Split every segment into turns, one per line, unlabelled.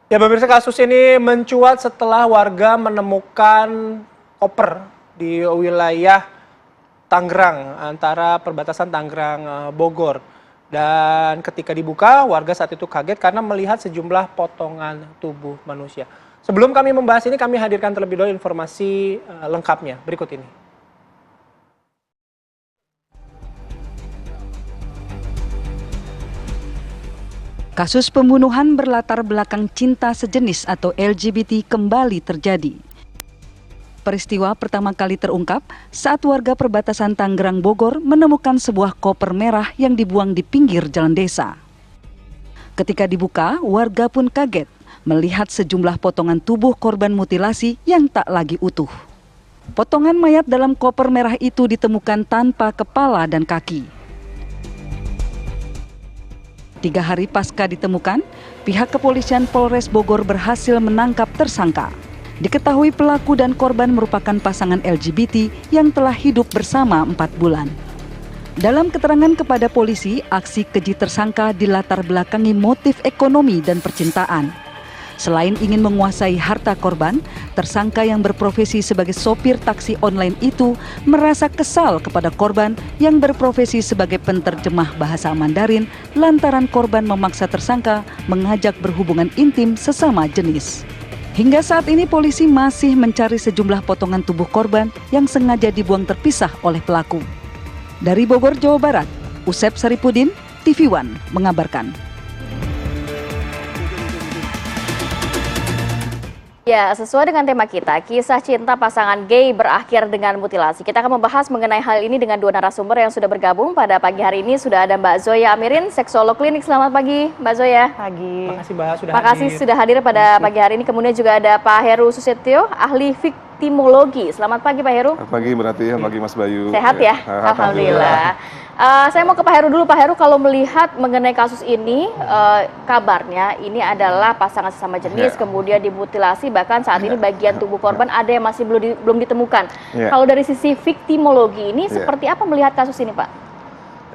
Ya, pemirsa, kasus ini mencuat setelah warga menemukan koper di wilayah Tangerang, antara perbatasan Tangerang Bogor. Dan ketika dibuka, warga saat itu kaget karena melihat sejumlah potongan tubuh manusia. Sebelum kami membahas ini, kami hadirkan terlebih dahulu informasi lengkapnya berikut ini.
Kasus pembunuhan berlatar belakang cinta sejenis atau LGBT kembali terjadi. Peristiwa pertama kali terungkap saat warga perbatasan Tangerang Bogor menemukan sebuah koper merah yang dibuang di pinggir jalan desa. Ketika dibuka, warga pun kaget melihat sejumlah potongan tubuh korban mutilasi yang tak lagi utuh. Potongan mayat dalam koper merah itu ditemukan tanpa kepala dan kaki. 3 hari pasca ditemukan, pihak kepolisian Polres Bogor berhasil menangkap tersangka. Diketahui pelaku dan korban merupakan pasangan LGBT yang telah hidup bersama 4 bulan. Dalam keterangan kepada polisi, aksi keji tersangka dilatar belakangi motif ekonomi dan percintaan. Selain ingin menguasai harta korban, tersangka yang berprofesi sebagai sopir taksi online itu merasa kesal kepada korban yang berprofesi sebagai penterjemah bahasa Mandarin lantaran korban memaksa tersangka mengajak berhubungan intim sesama jenis. Hingga saat ini polisi masih mencari sejumlah potongan tubuh korban yang sengaja dibuang terpisah oleh pelaku. Dari Bogor, Jawa Barat, Usep Saripudin, TV One mengabarkan.
Ya, sesuai dengan tema kita, kisah cinta pasangan gay berakhir dengan mutilasi. Kita akan membahas mengenai hal ini dengan 2 narasumber yang sudah bergabung pada pagi hari ini. Sudah ada Mbak Zoya Amirin, seksolog klinik. Selamat pagi, Mbak Zoya.
Pagi. Terima kasih, Mbak, sudah
Terima kasih sudah hadir pada pagi hari ini. Kemudian juga ada Pak Heru Susetio, ahli viktimologi. Selamat pagi, Pak Heru.
Selamat pagi, berarti pagi Mas Bayu.
Sehat ya? Alhamdulillah. Saya mau ke Pak Heru dulu. Pak Heru, kalau melihat mengenai kasus ini, kabarnya ini adalah pasangan sesama jenis, kemudian dimutilasi, bahkan saat ini bagian tubuh korban ada yang masih belum ditemukan. Kalau dari sisi viktimologi ini, seperti apa melihat kasus ini, Pak?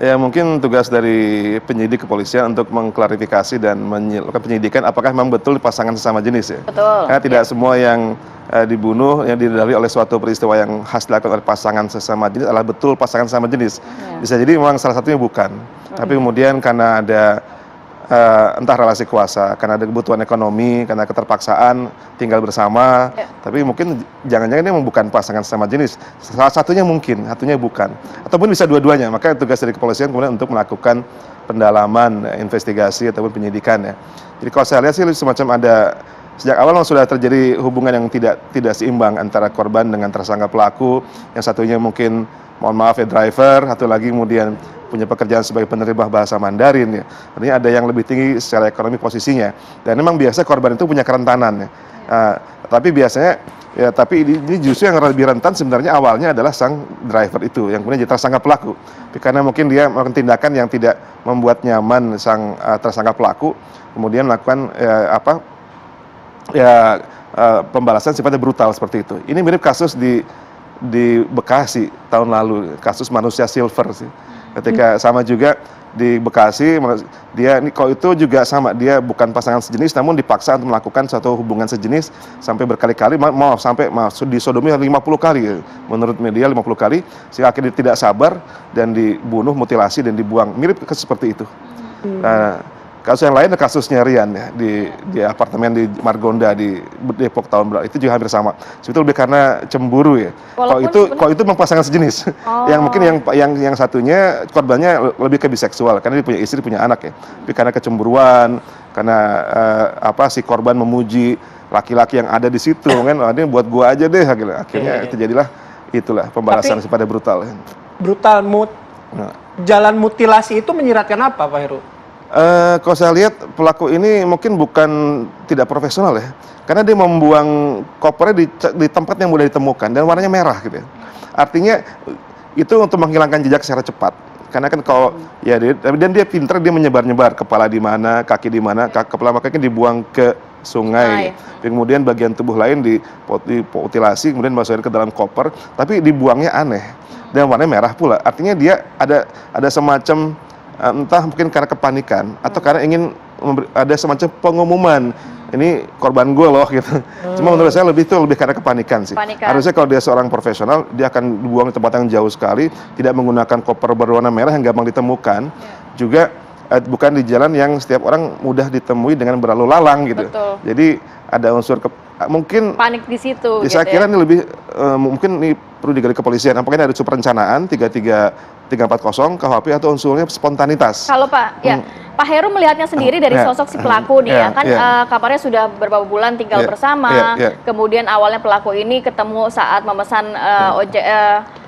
Ya, mungkin tugas dari penyidik kepolisian untuk mengklarifikasi dan melakukan penyidikan apakah memang betul pasangan sesama jenis ya.
Betul.
Karena tidak semua yang dibunuh yang didalami oleh suatu peristiwa yang khas dilakukan oleh pasangan sesama jenis adalah betul pasangan sesama jenis. Bisa jadi memang salah satunya bukan. Tapi kemudian karena ada entah relasi kuasa, karena ada kebutuhan ekonomi, karena keterpaksaan tinggal bersama, tapi mungkin jangan-jangan ini memang bukan pasangan sesama jenis. Salah satunya mungkin, satunya bukan. Ataupun bisa dua-duanya, maka tugas dari kepolisian kemudian untuk melakukan pendalaman, investigasi, ataupun penyidikan ya. Jadi kalau saya lihat sih semacam ada, sejak awal memang sudah terjadi hubungan yang tidak seimbang antara korban dengan tersangka pelaku. Yang satunya mungkin, mohon maaf ya, driver, satu lagi kemudian punya pekerjaan sebagai penerjemah bahasa Mandarin ya. Artinya ada yang lebih tinggi secara ekonomi posisinya. Dan memang biasa korban itu punya kerentanan ya. Tapi biasanya ya, tapi ini justru yang lebih rentan sebenarnya awalnya adalah sang driver itu yang kemudian jadi tersangka pelaku. Karena mungkin dia melakukan tindakan yang tidak membuat nyaman sang tersangka pelaku, kemudian melakukan pembalasan sifatnya brutal seperti itu. Ini mirip kasus di Bekasi tahun lalu, kasus manusia silver sih. Ketika sama juga di Bekasi, dia ini kalau itu juga sama, dia bukan pasangan sejenis namun dipaksa untuk melakukan suatu hubungan sejenis sampai berkali-kali, sampai disodomi 50 kali menurut media, 50 kali, sehingga akhirnya tidak sabar dan dibunuh, mutilasi dan dibuang. Mirip seperti itu. Kasus yang lain, kasusnya Rian ya, di apartemen di Margonda di Depok tahun berlalu, itu juga hampir sama. Sebetulnya lebih karena cemburu ya. Kalau itu memang pasangan sejenis. Yang mungkin yang satunya korbannya lebih ke biseksual karena dia punya istri, punya anak ya. Tapi karena kecemburuan, karena si korban memuji laki-laki yang ada di situ kan, ini buat gua aja deh, akhirnya terjadilah itulah pembalasan pada brutal.
Brutal jalan mutilasi itu menyiratkan apa, Pak Heru?
Kalau saya lihat pelaku ini mungkin bukan tidak profesional ya, karena dia membuang kopernya di tempat yang mudah ditemukan dan warnanya merah gitu ya. Artinya itu untuk menghilangkan jejak secara cepat. Karena kan kalau ya dan dia pintar, dia menyebar-nyebar kepala di mana, kaki di mana, kepala makanya dibuang ke sungai. Kemudian bagian tubuh lain dimutilasi, kemudian masukkan ke dalam koper, tapi dibuangnya aneh dan warnanya merah pula. Artinya dia ada semacam entah mungkin karena kepanikan atau karena ingin ada semacam pengumuman ini korban gue loh gitu. Cuma menurut saya lebih karena kepanikan sih.
Kepanikan.
Harusnya kalau dia seorang profesional, dia akan dibuang di tempat yang jauh sekali, tidak menggunakan koper berwarna merah yang gampang ditemukan. Juga bukan di jalan yang setiap orang mudah ditemui dengan berlalu lalang gitu.
Betul.
Jadi ada unsur mungkin
Panik di situ.
ya,
gitu
saya kira ini lebih mungkin ini perlu digali kepolisian. Apakah ini ada unsur perencanaan 340 KUHP atau unsurnya spontanitas?
Kalau Pak, ya Pak Heru melihatnya sendiri dari sosok si pelaku nih ya, kan kabarnya sudah beberapa bulan tinggal bersama, kemudian awalnya pelaku ini ketemu saat memesan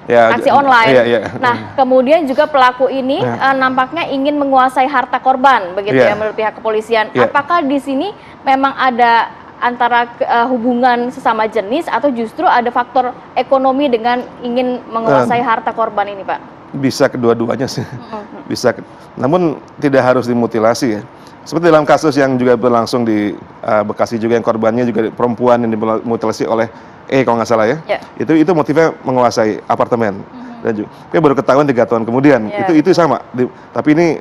taksi online. Nah, kemudian juga pelaku ini nampaknya ingin menguasai harta korban, begitu ya menurut pihak kepolisian. Apakah di sini memang ada antara hubungan sesama jenis atau justru ada faktor ekonomi dengan ingin menguasai harta korban ini, Pak?
Bisa kedua-duanya sih. Bisa. Namun tidak harus dimutilasi ya. Seperti dalam kasus yang juga berlangsung di Bekasi juga, yang korbannya juga perempuan yang dimutilasi oleh kalau nggak salah ya. Itu motifnya menguasai apartemen. Dan juga baru ketahuan 3 tahun kemudian. Itu sama. Tapi ini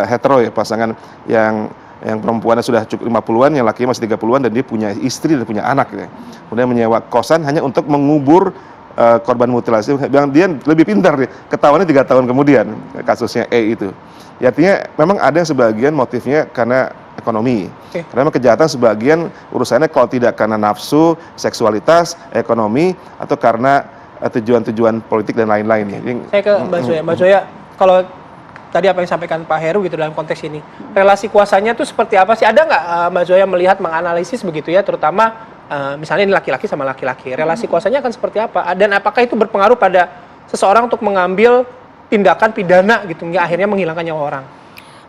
hetero ya, pasangan yang perempuannya sudah cukup 50-an, yang lakinya masih 30-an, dan dia punya istri dan punya anak ya. Kemudian menyewa kosan hanya untuk mengubur korban mutilasi. Dia lebih pintar nih, ketahuannya 3 tahun kemudian kasusnya itu. Ya, artinya memang ada yang sebagian motifnya karena ekonomi. Karena kejahatan sebagian urusannya kalau tidak karena nafsu, seksualitas, ekonomi, atau karena tujuan-tujuan politik dan lain-lain.
Saya ke Mbak Zoya. Mbak Zoya, kalau tadi apa yang disampaikan Pak Heru gitu dalam konteks ini, relasi kuasanya tuh seperti apa sih? Ada nggak Mbak Zoya melihat, menganalisis begitu ya, terutama misalnya ini laki-laki sama laki-laki, relasi kuasanya akan seperti apa? Dan apakah itu berpengaruh pada seseorang untuk mengambil tindakan pidana gitu, hingga akhirnya menghilangkan nyawa orang?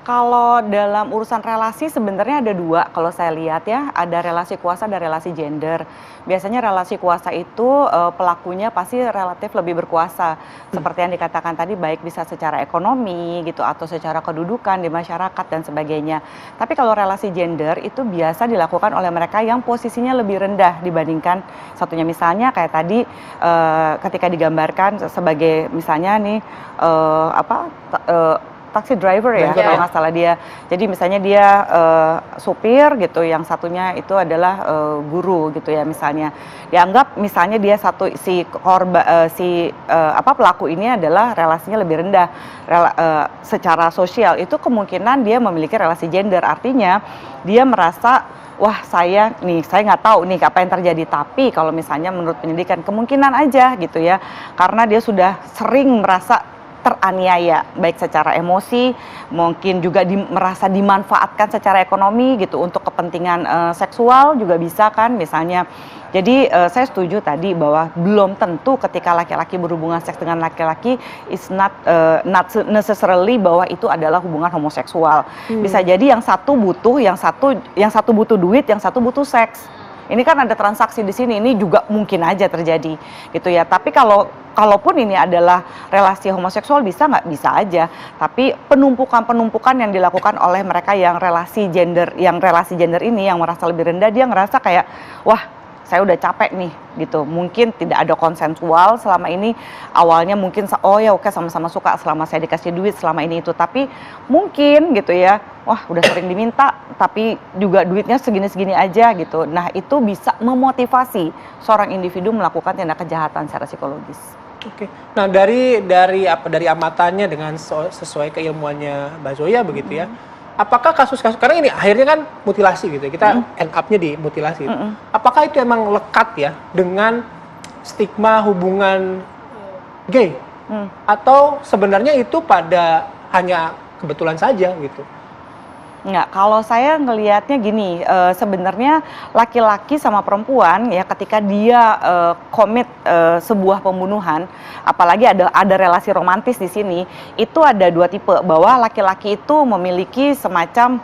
Kalau dalam urusan relasi sebenarnya ada 2 kalau saya lihat ya, ada relasi kuasa dan relasi gender. Biasanya relasi kuasa itu pelakunya pasti relatif lebih berkuasa, seperti yang dikatakan tadi, baik bisa secara ekonomi gitu atau secara kedudukan di masyarakat dan sebagainya. Tapi kalau relasi gender itu biasa dilakukan oleh mereka yang posisinya lebih rendah dibandingkan satunya. Misalnya kayak tadi ketika digambarkan sebagai misalnya nih taksi driver ya, kalau nggak salah dia. Jadi misalnya dia supir gitu, yang satunya itu adalah guru gitu ya misalnya. Dianggap misalnya dia pelaku ini adalah relasinya lebih rendah secara sosial. Itu kemungkinan dia memiliki relasi gender. Artinya dia merasa, wah saya nggak tahu nih apa yang terjadi. Tapi kalau misalnya menurut penyidikan kemungkinan aja gitu ya, karena dia sudah sering merasa teraniaya, baik secara emosi, mungkin juga merasa dimanfaatkan secara ekonomi gitu untuk kepentingan seksual juga bisa kan misalnya. Jadi saya setuju tadi bahwa belum tentu ketika laki-laki berhubungan seks dengan laki-laki is not necessarily bahwa itu adalah hubungan homoseksual. Bisa jadi yang satu butuh duit, yang satu butuh seks. Ini kan ada transaksi di sini, ini juga mungkin aja terjadi gitu ya. Tapi kalaupun ini adalah relasi homoseksual bisa nggak? Bisa aja. Tapi penumpukan yang dilakukan oleh mereka yang relasi gender ini yang merasa lebih rendah, dia ngerasa kayak, wah saya udah capek nih gitu. Mungkin tidak ada konsensual selama ini. Awalnya mungkin oke sama-sama suka selama saya dikasih duit selama ini itu. Tapi mungkin gitu ya, wah udah sering diminta tapi juga duitnya segini-segini aja gitu. Nah, itu bisa memotivasi seorang individu melakukan tindak kejahatan secara psikologis.
Oke. Nah, dari amatannya dengan sesuai keilmuannya Mbak Zoya begitu ya. Apakah kasus-kasus, karena ini akhirnya kan mutilasi gitu, kita end up-nya di mutilasi. Apakah itu emang lekat ya dengan stigma hubungan gay? Atau sebenarnya itu hanya kebetulan saja gitu?
Enggak, kalau saya ngelihatnya gini, sebenarnya laki-laki sama perempuan ya ketika dia komit sebuah pembunuhan, apalagi ada relasi romantis di sini, itu ada 2 tipe, bahwa laki-laki itu memiliki semacam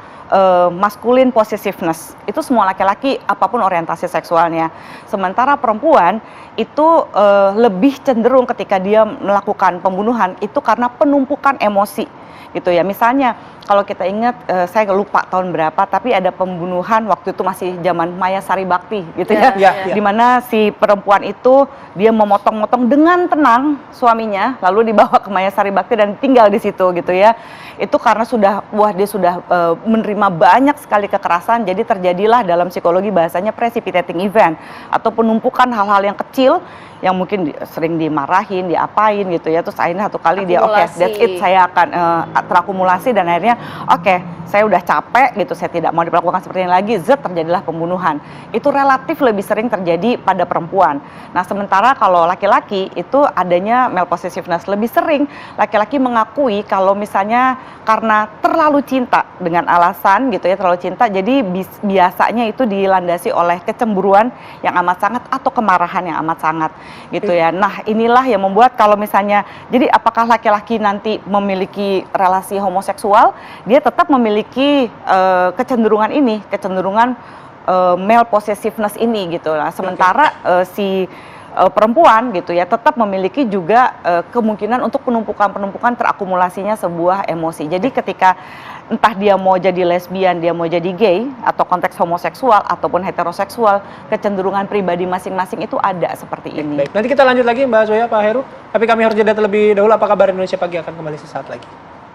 masculine possessiveness. Itu semua laki-laki apapun orientasi seksualnya. Sementara perempuan itu lebih cenderung ketika dia melakukan pembunuhan itu karena penumpukan emosi gitu ya. Misalnya kalau kita ingat, saya saya lupa tahun berapa, tapi ada pembunuhan waktu itu masih zaman Maya Saribakti gitu ya. Di mana si perempuan itu dia memotong-motong dengan tenang suaminya, lalu dibawa ke Maya Saribakti dan tinggal di situ gitu ya. Itu karena dia sudah menerima banyak sekali kekerasan, jadi terjadilah dalam psikologi bahasanya precipitating event atau penumpukan hal-hal yang kecil yang mungkin sering dimarahin, diapain gitu ya, terus akhirnya satu kali dia oke, that's it, saya akan terakumulasi dan akhirnya oke, saya udah capek gitu, saya tidak mau diperlakukan seperti ini lagi, terjadilah pembunuhan. Itu relatif lebih sering terjadi pada perempuan. Nah sementara kalau laki-laki itu adanya male possessiveness, lebih sering laki-laki mengakui kalau misalnya karena terlalu cinta dengan alasan gitu ya, terlalu cinta, jadi biasanya itu dilandasi oleh kecemburuan yang amat sangat atau kemarahan yang amat sangat gitu ya. Nah inilah yang membuat kalau misalnya, jadi apakah laki-laki nanti memiliki relasi homoseksual, dia tetap memiliki kecenderungan ini, kecenderungan male possessiveness ini gitu. Nah, sementara si perempuan gitu ya tetap memiliki juga kemungkinan untuk penumpukan terakumulasinya sebuah emosi. Jadi ketika entah dia mau jadi lesbian, dia mau jadi gay, atau konteks homoseksual ataupun heteroseksual, kecenderungan pribadi masing-masing itu ada seperti ini.
Baik, nanti kita lanjut lagi Mbak Zoya, Pak Heru. Tapi kami harus jeda terlebih dahulu. Apa kabar Indonesia Pagi akan kembali sesaat lagi.